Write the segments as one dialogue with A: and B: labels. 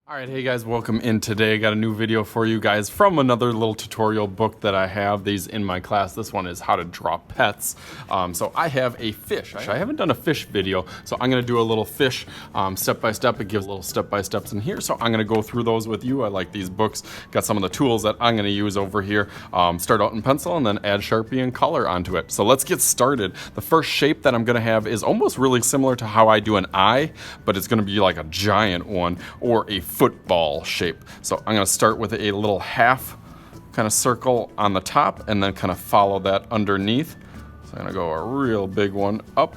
A: Alright, hey guys, welcome in today. I got a new video for you guys from another little tutorial book that I have. These in my class. This one is how to draw pets. So I have a fish. I haven't done a fish video, so I'm going to do a little fish step by step. It gives little step by steps in here, so I'm going to go through those with you. I like these books. Got some of the tools that I'm going to use over here. Start out in pencil and then add Sharpie and color onto it. So let's get started. The first shape that I'm going to have is almost really similar to how I do an eye, but it's going to be like a giant one or a football shape. So I'm going to start with a little half kind of circle on the top and then kind of follow that underneath. So I'm going to go a real big one up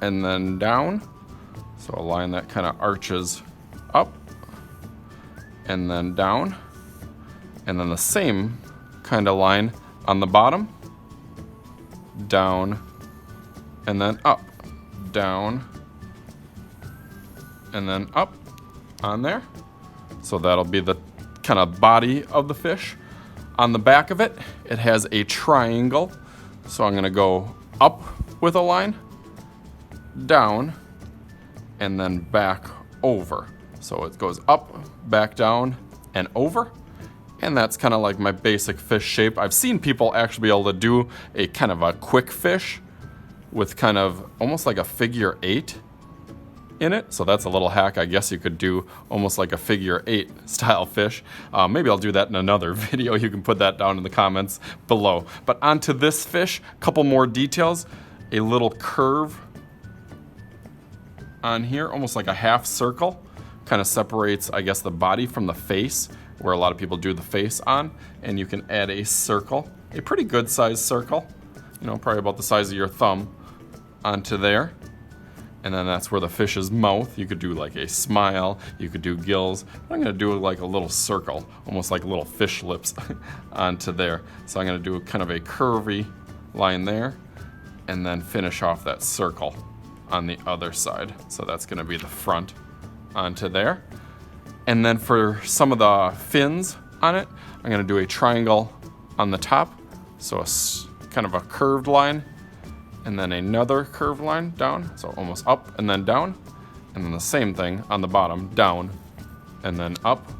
A: and then down. So a line that kind of arches up and then down. And then the same kind of line on the bottom, down and then up, down and then up on there. So that'll be the kind of body of the fish. On the back of it, it has a triangle. So I'm going to go up with a line, down, and then back over. So it goes up, back down, and over. And that's kind of like my basic fish shape. I've seen people actually be able to do a kind of a quick fish with kind of almost like a figure eight in it. So that's a little hack. I guess you could do almost like a figure eight style fish. Maybe I'll do that in another video. You can put that down in the comments below. But onto this fish, a couple more details. A little curve on here, almost like a half circle. Kind of separates, I guess, the body from the face, where a lot of people do the face on. And you can add a circle, a pretty good sized circle, you know, probably about the size of your thumb, onto there. And then that's where the fish's mouth, you could do like a smile, you could do gills. I'm gonna do like a little circle, almost like little fish lips onto there. So I'm gonna do kind of a curvy line there and then finish off that circle on the other side. So that's gonna be the front onto there. And then for some of the fins on it, I'm gonna do a triangle on the top. So kind of a curved line, and then another curved line down, so almost up and then down, and then the same thing on the bottom, down and then up,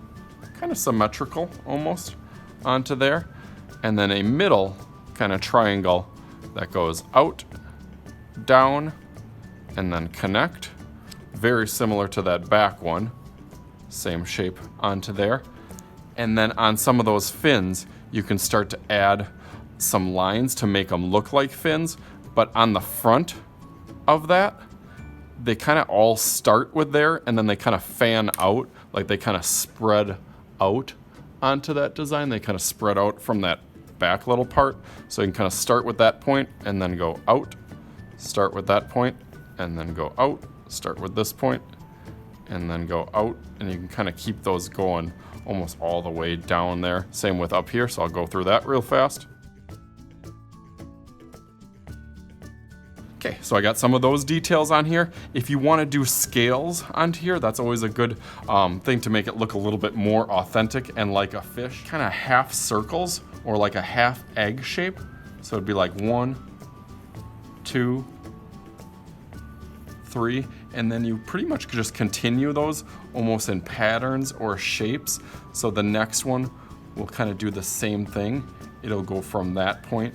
A: kind of symmetrical almost onto there, and then a middle kind of triangle that goes out, down, and then connect, very similar to that back one, same shape onto there. And then on some of those fins, you can start to add some lines to make them look like fins. But on the front of that, they kind of all start with there and then they kind of fan out, like they kind of spread out onto that design. They kind of spread out from that back little part. So you can kind of start with that point and then go out, start with that point and then go out, start with this point and then go out. And you can kind of keep those going almost all the way down there. Same with up here, so I'll go through that real fast. Okay, so I got some of those details on here. If you want to do scales onto here, that's always a good thing to make it look a little bit more authentic and like a fish. Kind of half circles or like a half egg shape. So it'd be like 1, 2, 3, and then you pretty much just continue those almost in patterns or shapes. So the next one will kind of do the same thing. It'll go from that point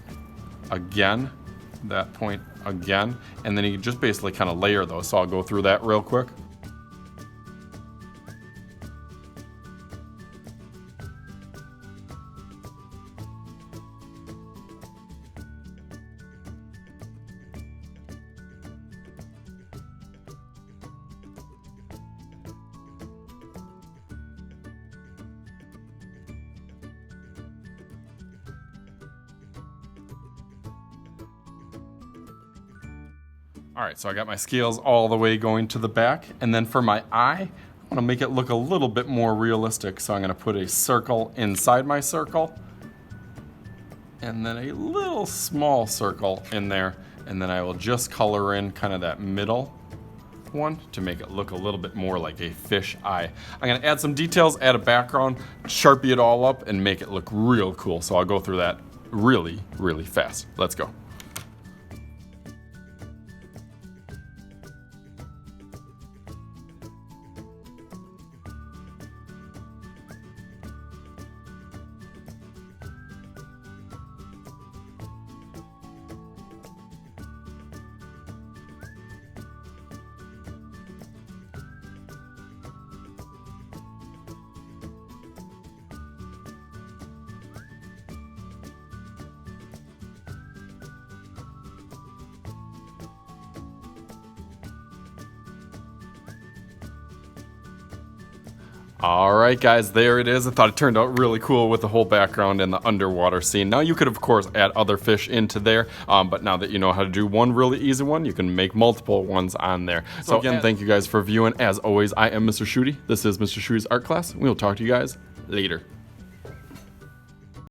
A: again, that point again, and then you just basically kind of layer those. So I'll go through that real quick. All right, so I got my scales all the way going to the back. And then for my eye, I want to make it look a little bit more realistic. So I'm going to put a circle inside my circle and then a little small circle in there. And then I will just color in kind of that middle one to make it look a little bit more like a fish eye. I'm going to add some details, add a background, Sharpie it all up and make it look real cool. So I'll go through that really, really fast. Let's go. All right, guys, there it is. I thought it turned out really cool with the whole background and the underwater scene. Now, you could, of course, add other fish into there, but now that you know how to do one really easy one, you can make multiple ones on there. So again, thank you guys for viewing. As always, I am Mr. Shooty. This is Mr. Shooty's Art Class. We'll talk to you guys later.